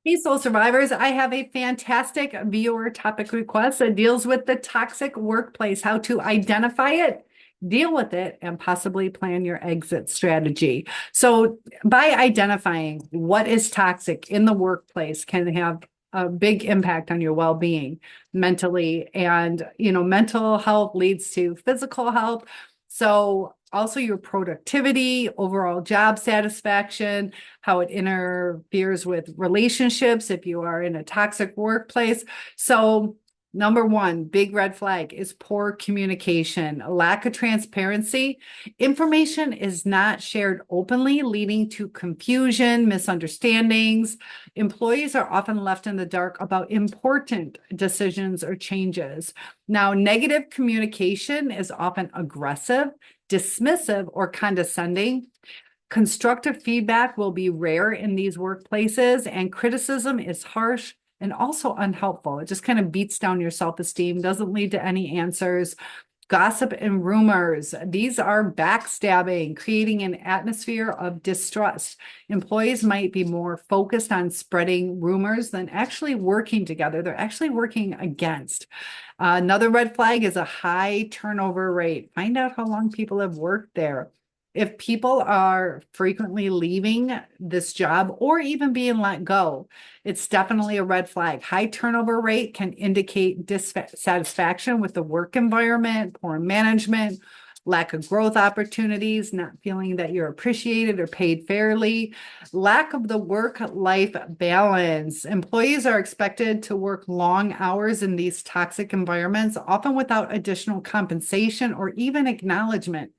Hey, Soul Survivors, I have a fantastic viewer topic request that deals with the toxic workplace, how to identify it, deal with it, and possibly plan your exit strategy. So, by identifying what is toxic in the workplace can have a big impact on your well-being mentally, and mental health leads to physical health. So also your productivity, overall job satisfaction, how it interferes with relationships if you are in a toxic workplace. So number one, big red flag is poor communication, a lack of transparency. Information is not shared openly, leading to confusion, misunderstandings. Employees are often left in the dark about important decisions or changes. Now, negative communication is often aggressive, dismissive, or condescending. Constructive feedback will be rare in these workplaces, and criticism is harsh and also unhelpful. It just kind of beats down your self-esteem, doesn't lead to any answers. Gossip and rumors, these are backstabbing, creating an atmosphere of distrust. Employees might be more focused on spreading rumors than actually working together. They're actually working against. Another red flag is a high turnover rate. Find out how long people have worked there. If people are frequently leaving this job or even being let go, it's definitely a red flag. High turnover rate can indicate dissatisfaction with the work environment, poor management, lack of growth opportunities, not feeling that you're appreciated or paid fairly, lack of the work-life balance. Employees are expected to work long hours in these toxic environments, often without additional compensation or even acknowledgement.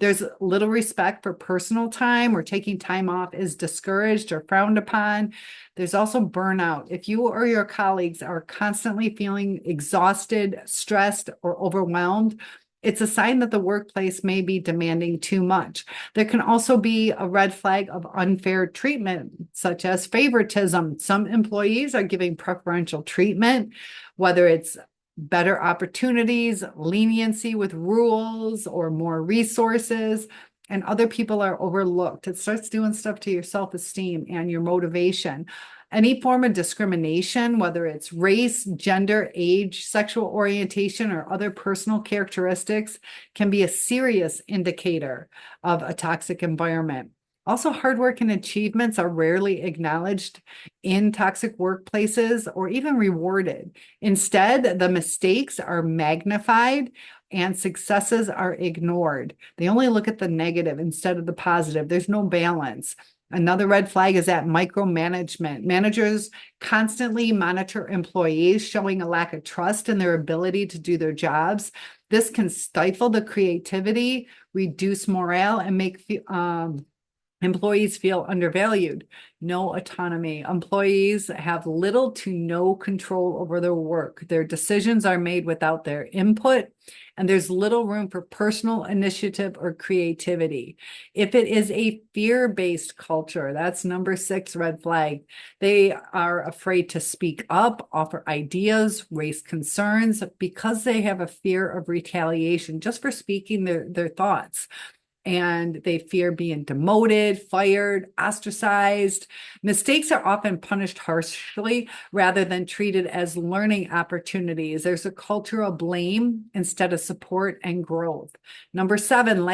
There's little respect for personal time, or taking time off is discouraged or frowned upon. There's also burnout. If you or your colleagues are constantly feeling exhausted, stressed, or overwhelmed, it's a sign that the workplace may be demanding too much. There can also be a red flag of unfair treatment, such as favoritism. Some employees are giving preferential treatment, whether it's better opportunities, leniency with rules, or more resources, and other people are overlooked. It starts doing stuff to your self-esteem and your motivation. Any form of discrimination, whether it's race, gender, age, sexual orientation, or other personal characteristics, can be a serious indicator of a toxic environment. Also, hard work and achievements are rarely acknowledged in toxic workplaces or even rewarded. Instead, the mistakes are magnified and successes are ignored. They only look at the negative instead of the positive. There's no balance. Another red flag is that micromanagement. Managers constantly monitor employees, showing a lack of trust in their ability to do their jobs. This can stifle the creativity, reduce morale, and make employees feel undervalued. No autonomy. Employees have little to no control over their work. Their decisions are made without their input, and there's little room for personal initiative or creativity. If it is a fear-based culture, that's number 6 red flag. They are afraid to speak up, offer ideas, raise concerns because they have a fear of retaliation just for speaking their thoughts, and they fear being demoted, fired, ostracized. Mistakes are often punished harshly rather than treated as learning opportunities. There's a culture of blame instead of support and growth. Number 7,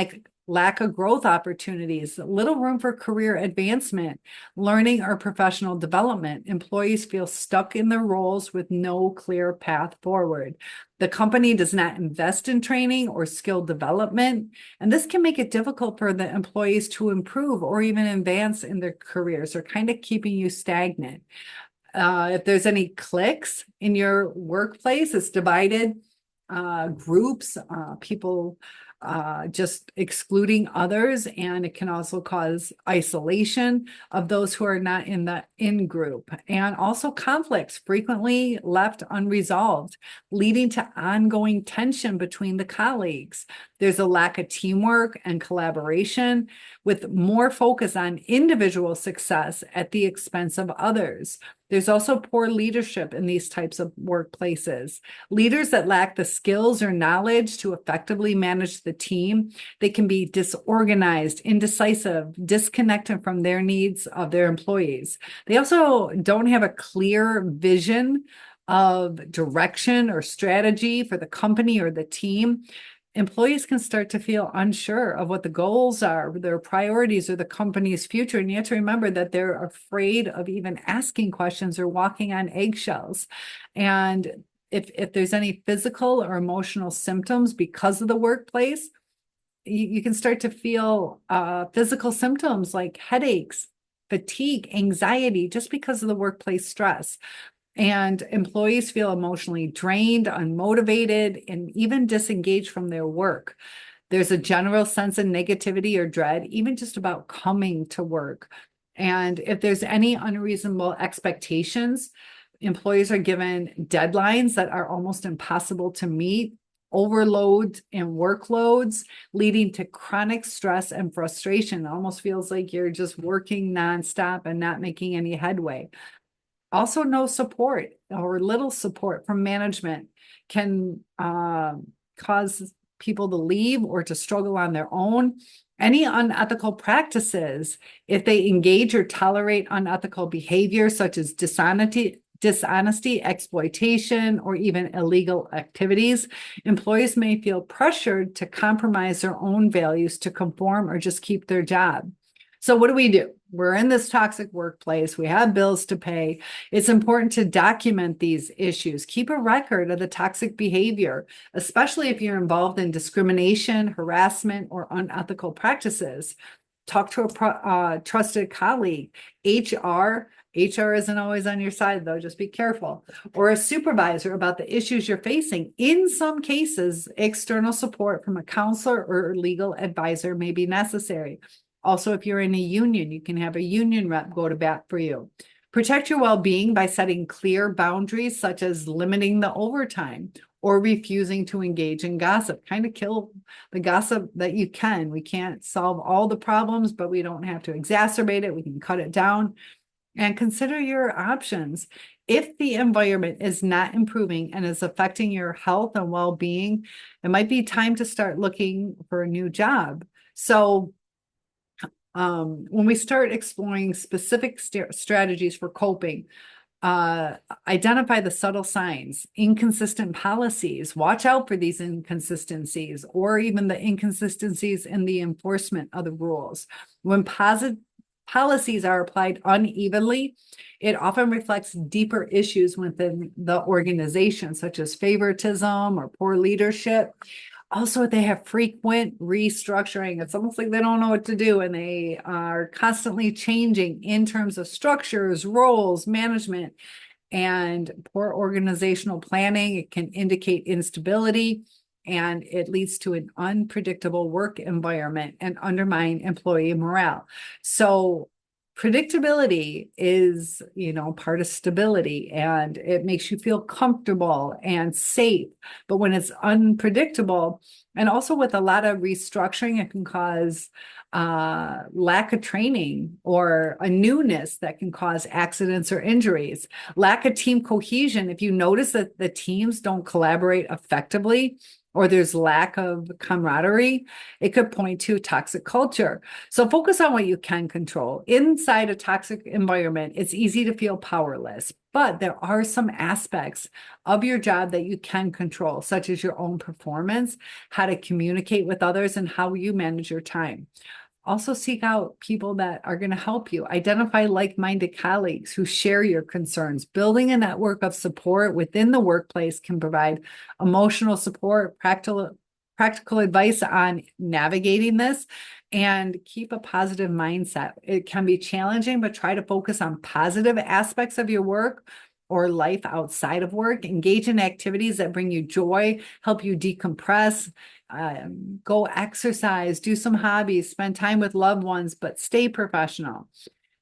lack of growth opportunities, little room for career advancement, learning, or professional development. Employees feel stuck in their roles with no clear path forward. The company does not invest in training or skill development, and this can make it difficult for the employees to improve or even advance in their careers. They're kind of keeping you stagnant. If there's any cliques in your workplace, it's divided groups, people just excluding others, and it can also cause isolation of those who are not in the in group, and also conflicts frequently left unresolved, leading to ongoing tension between the colleagues. There's a lack of teamwork and collaboration, with more focus on individual success at the expense of others. There's also poor leadership in these types of workplaces. Leaders that lack the skills or knowledge to effectively manage the team, they can be disorganized, indecisive, disconnected from their needs of their employees. They also don't have a clear vision of direction or strategy for the company or the team. Employees can start to feel unsure of what the goals are, their priorities, or the company's future. And you have to remember that they're afraid of even asking questions or walking on eggshells. And if there's any physical or emotional symptoms because of the workplace, you can start to feel physical symptoms like headaches, fatigue, anxiety, just because of the workplace stress. And employees feel emotionally drained, unmotivated, and even disengaged from their work. There's a general sense of negativity or dread, even just about coming to work. And if there's any unreasonable expectations, employees are given deadlines that are almost impossible to meet, overload and workloads, leading to chronic stress and frustration. It almost feels like you're just working nonstop and not making any headway. Also, no support or little support from management can cause people to leave or to struggle on their own. Any unethical practices, if they engage or tolerate unethical behavior such as dishonesty, exploitation, or even illegal activities, employees may feel pressured to compromise their own values to conform or just keep their job. So what do? We're in this toxic workplace. We have bills to pay. It's important to document these issues. Keep a record of the toxic behavior, especially if you're involved in discrimination, harassment, or unethical practices. Talk to a trusted colleague. HR isn't always on your side, though. Just be careful. Or a supervisor about the issues you're facing. In some cases, external support from a counselor or legal advisor may be necessary. Also, if you're in a union, you can have a union rep go to bat for you. Protect your well-being by setting clear boundaries, such as limiting the overtime or refusing to engage in gossip. Kind of kill the gossip that you can. We can't solve all the problems, but we don't have to exacerbate it. We can cut it down. And consider your options. If the environment is not improving and is affecting your health and well-being, it might be time to start looking for a new job. So when we start exploring specific strategies for coping, identify the subtle signs, inconsistent policies, watch out for these inconsistencies, or even the inconsistencies in the enforcement of the rules. When policies are applied unevenly, it often reflects deeper issues within the organization, such as favoritism or poor leadership. Also, they have frequent restructuring. It's almost like they don't know what to do, and they are constantly changing in terms of structures, roles, management, and poor organizational planning. It can indicate instability, and it leads to an unpredictable work environment and undermine employee morale. So predictability is, part of stability, and it makes you feel comfortable and safe. But when it's unpredictable, and also with a lot of restructuring, it can cause lack of training or a newness that can cause accidents or injuries. Lack of team cohesion. If you notice that the teams don't collaborate effectively, or there's lack of camaraderie, it could point to toxic culture. So focus on what you can control. Inside a toxic environment, it's easy to feel powerless, but there are some aspects of your job that you can control, such as your own performance, how to communicate with others, and how you manage your time. Also, seek out people that are going to help you. Identify like-minded colleagues who share your concerns. Building a network of support within the workplace can provide emotional support, practical advice on navigating this, and keep a positive mindset. It can be challenging, but try to focus on positive aspects of your work or life outside of work. Engage in activities that bring you joy, help you decompress, go exercise, do some hobbies, spend time with loved ones, but stay professional.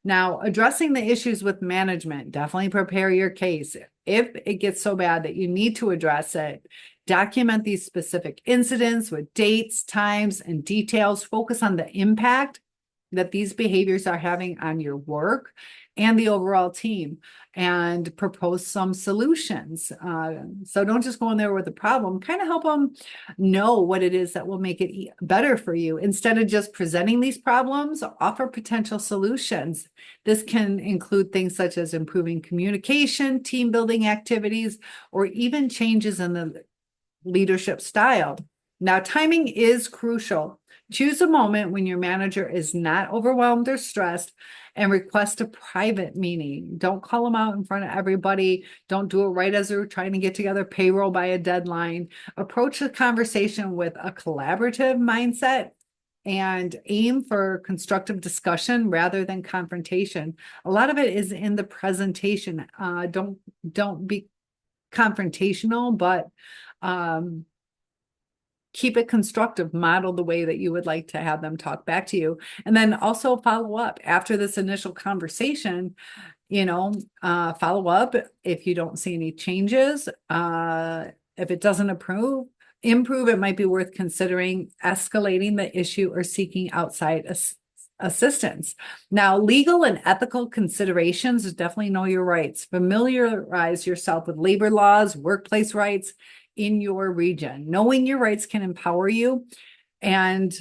Now, addressing the issues with management, definitely prepare your case. If it gets so bad that you need to address it, Document these specific incidents with dates, times, and details. Focus on the impact that these behaviors are having on your work and the overall team, and propose some solutions. So don't just go in there with a problem, kind of help them know what it is that will make it better for you. Instead of just presenting these problems, offer potential solutions. This can include things such as improving communication, team building activities, or even changes in the leadership style. Now, timing is crucial. Choose a moment when your manager is not overwhelmed or stressed, and request a private meeting. Don't call them out in front of everybody. Don't do it right as they're trying to get together payroll by a deadline. Approach the conversation with a collaborative mindset and aim for constructive discussion rather than confrontation. A lot of it is in the presentation. Don't be confrontational, but keep it constructive. Model the way that you would like to have them talk back to you. And then also follow up after this initial conversation. Follow up if you don't see any changes. If it doesn't improve, it might be worth considering escalating the issue or seeking outside assistance. Now, legal and ethical considerations, definitely know your rights. Familiarize yourself with labor laws, workplace rights in your region. Knowing your rights can empower you. And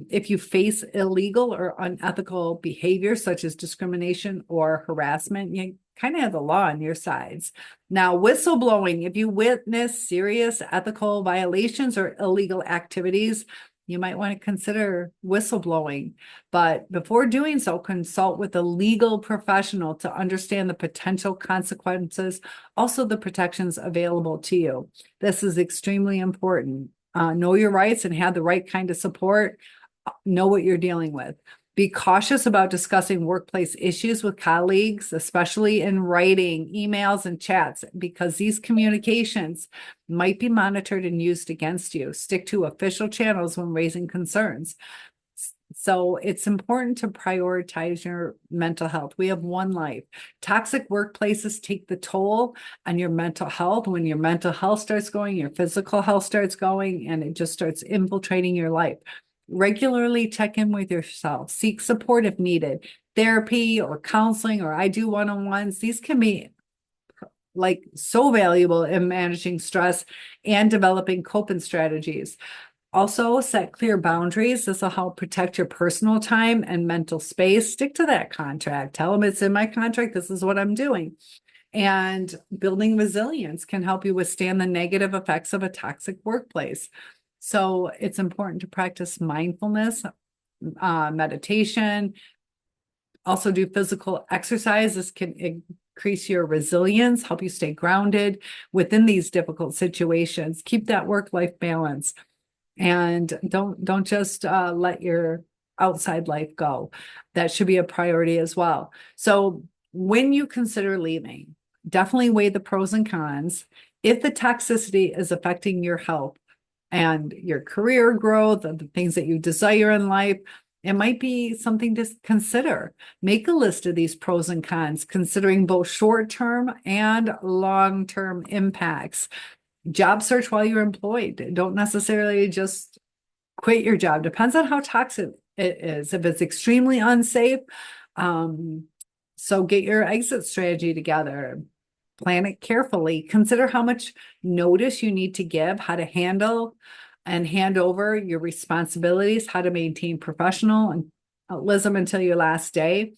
if you face illegal or unethical behavior, such as discrimination or harassment, you kind of have the law on your sides. Now, whistleblowing, if you witness serious ethical violations or illegal activities, you might want to consider whistleblowing. But before doing so, consult with a legal professional to understand the potential consequences, also the protections available to you. This is extremely important. Know your rights and have the right kind of support. Know what you're dealing with. Be cautious about discussing workplace issues with colleagues, especially in writing, emails, and chats, because these communications might be monitored and used against you. Stick to official channels when raising concerns. So it's important to prioritize your mental health. We have one life. Toxic workplaces take the toll on your mental health. When your mental health starts going, your physical health starts going, and it just starts infiltrating your life. Regularly check in with yourself. Seek support if needed. Therapy or counseling, or I do one-on-ones. These can be like so valuable in managing stress and developing coping strategies. Also, set clear boundaries. This will help protect your personal time and mental space. Stick to that contract. Tell them it's in my contract. This is what I'm doing. And building resilience can help you withstand the negative effects of a toxic workplace. So it's important to practice mindfulness, meditation, also do physical exercise. This can increase your resilience, help you stay grounded within these difficult situations. Keep that work-life balance. And don't just let your outside life go. That should be a priority as well. So when you consider leaving, definitely weigh the pros and cons. If the toxicity is affecting your health and your career growth and the things that you desire in life, it might be something to consider. Make a list of these pros and cons, considering both short-term and long-term impacts. Job search while you're employed. Don't necessarily just quit your job. Depends on how toxic it is. If it's extremely unsafe, so get your exit strategy together. Plan it carefully. Consider how much notice you need to give, how to handle and hand over your responsibilities, how to maintain professionalism until your last day,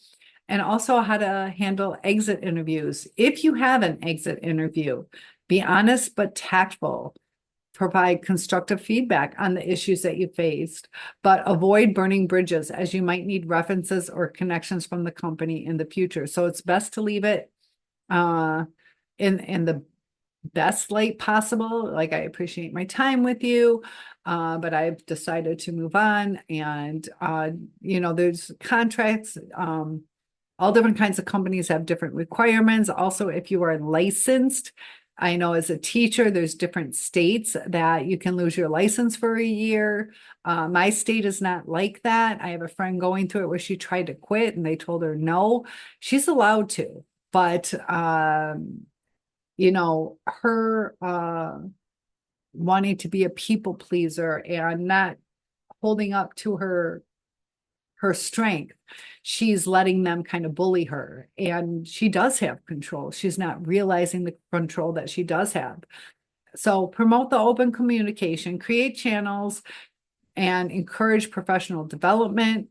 and also how to handle exit interviews. If you have an exit interview, be honest but tactful. Provide constructive feedback on the issues that you faced, but avoid burning bridges, as you might need references or connections from the company in the future. So it's best to leave it in the best light possible. Like, I appreciate my time with you, but I've decided to move on. And there's contracts. All different kinds of companies have different requirements. Also, if you are licensed, I know as a teacher, there's different states that you can lose your license for a year. My state is not like that. I have a friend going through it where she tried to quit and they told her no, she's allowed to, but her wanting to be a people pleaser and not holding up to her strength. She's letting them kind of bully her, and she does have control. She's not realizing the control that she does have. So promote the open communication, create channels, and encourage professional development.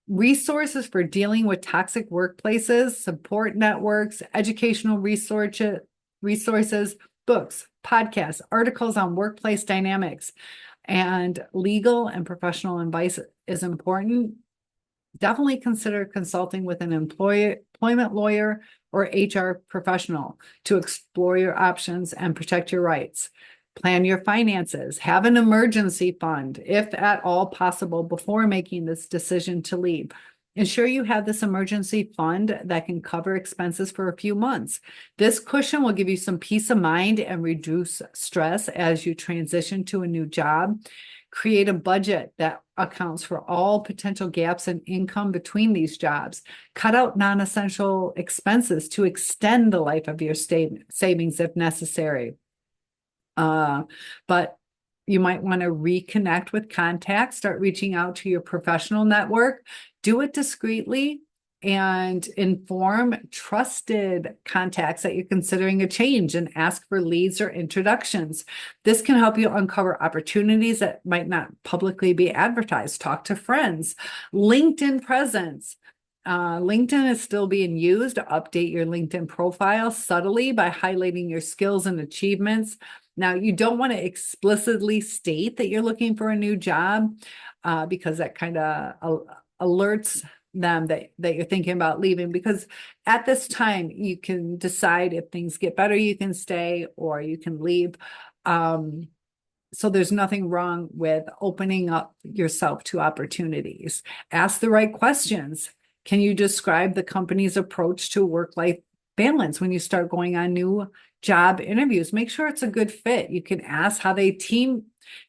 Resources for dealing with toxic workplaces, support networks, educational resources, books, podcasts, articles on workplace dynamics, and legal and professional advice is important. Definitely consider consulting with an employment lawyer or HR professional to explore your options and protect your rights. Plan your finances. Have an emergency fund, if at all possible, before making this decision to leave. Ensure you have this emergency fund that can cover expenses for a few months. This cushion will give you some peace of mind and reduce stress as you transition to a new job. Create a budget that accounts for all potential gaps in income between these jobs. Cut out non-essential expenses to extend the life of your savings if necessary. But you might want to reconnect with contacts, start reaching out to your professional network, do it discreetly, and inform trusted contacts that you're considering a change and ask for leads or introductions. This can help you uncover opportunities that might not publicly be advertised. Talk to friends. LinkedIn presence. LinkedIn is still being used to update your LinkedIn profile subtly by highlighting your skills and achievements. Now, you don't want to explicitly state that you're looking for a new job because that kind of alerts them that you're thinking about leaving, because at this time you can decide if things get better, you can stay or you can leave. So there's nothing wrong with opening up yourself to opportunities. Ask the right questions. Can you describe the company's approach to work-life balance when you start going on new job interviews? Make sure it's a good fit. You can ask how they team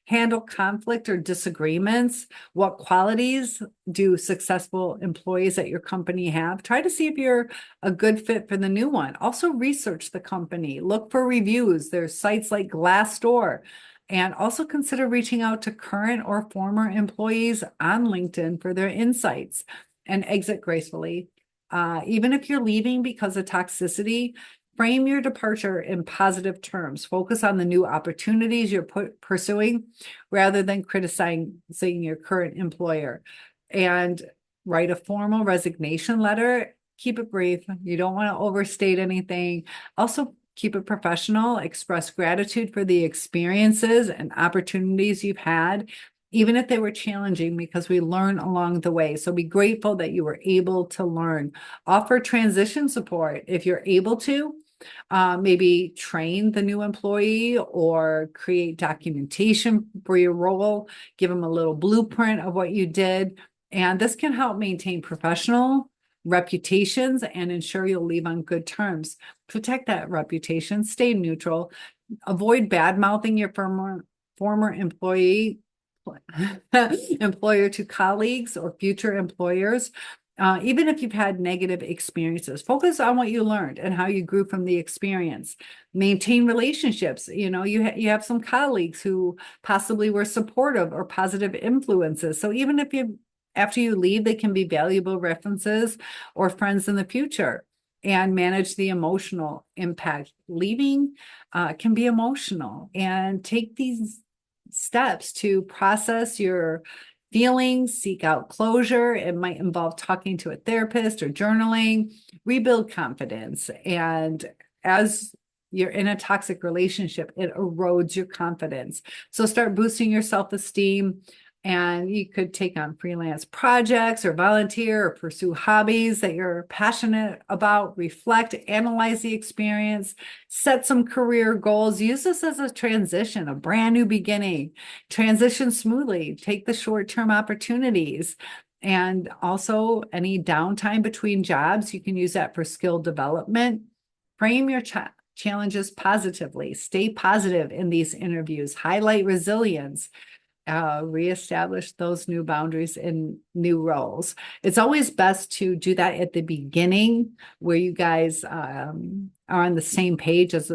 handle conflict or disagreements. What qualities do successful employees at your company have? Try to see if you're a good fit for the new one. Also research the company. Look for reviews. There's sites like Glassdoor. And also consider reaching out to current or former employees on LinkedIn for their insights, and exit gracefully. Even if you're leaving because of toxicity, frame your departure in positive terms. Focus on the new opportunities you're pursuing rather than criticizing your current employer. And write a formal resignation letter. Keep it brief. You don't want to overstate anything. Also, keep it professional. Express gratitude for the experiences and opportunities you've had, even if they were challenging, because we learn along the way. So be grateful that you were able to learn. Offer transition support if you're able to. Maybe train the new employee or create documentation for your role. Give them a little blueprint of what you did. And this can help maintain professional reputations and ensure you'll leave on good terms. Protect that reputation. Stay neutral. Avoid bad-mouthing your former employer to colleagues or future employers. Even if you've had negative experiences, focus on what you learned and how you grew from the experience. Maintain relationships. You have some colleagues who possibly were supportive or positive influences. So even if after you leave, they can be valuable references or friends in the future. And manage the emotional impact. Leaving can be emotional, and take these steps to process your feelings, seek out closure. It might involve talking to a therapist or journaling. Rebuild confidence. And as you're in a toxic relationship, it erodes your confidence. So start boosting your self-esteem. And you could take on freelance projects or volunteer or pursue hobbies that you're passionate about. Reflect, analyze the experience, set some career goals. Use this as a transition, a brand new beginning. Transition smoothly. Take the short-term opportunities. And also any downtime between jobs, you can use that for skill development. Frame your challenges positively. Stay positive in these interviews. Highlight resilience. Reestablish those new boundaries in new roles. It's always best to do that at the beginning, where you guys are on the same page as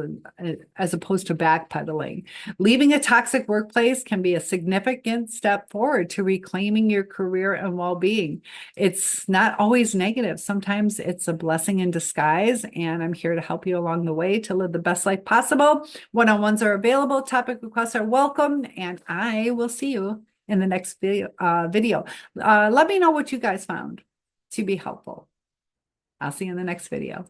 opposed to backpedaling. Leaving a toxic workplace can be a significant step forward to reclaiming your career and well-being. It's not always negative. Sometimes it's a blessing in disguise, and I'm here to help you along the way to live the best life possible. One-on-ones are available. Topic requests are welcome, and I will see you in the next video. Let me know what you guys found to be helpful. I'll see you in the next video.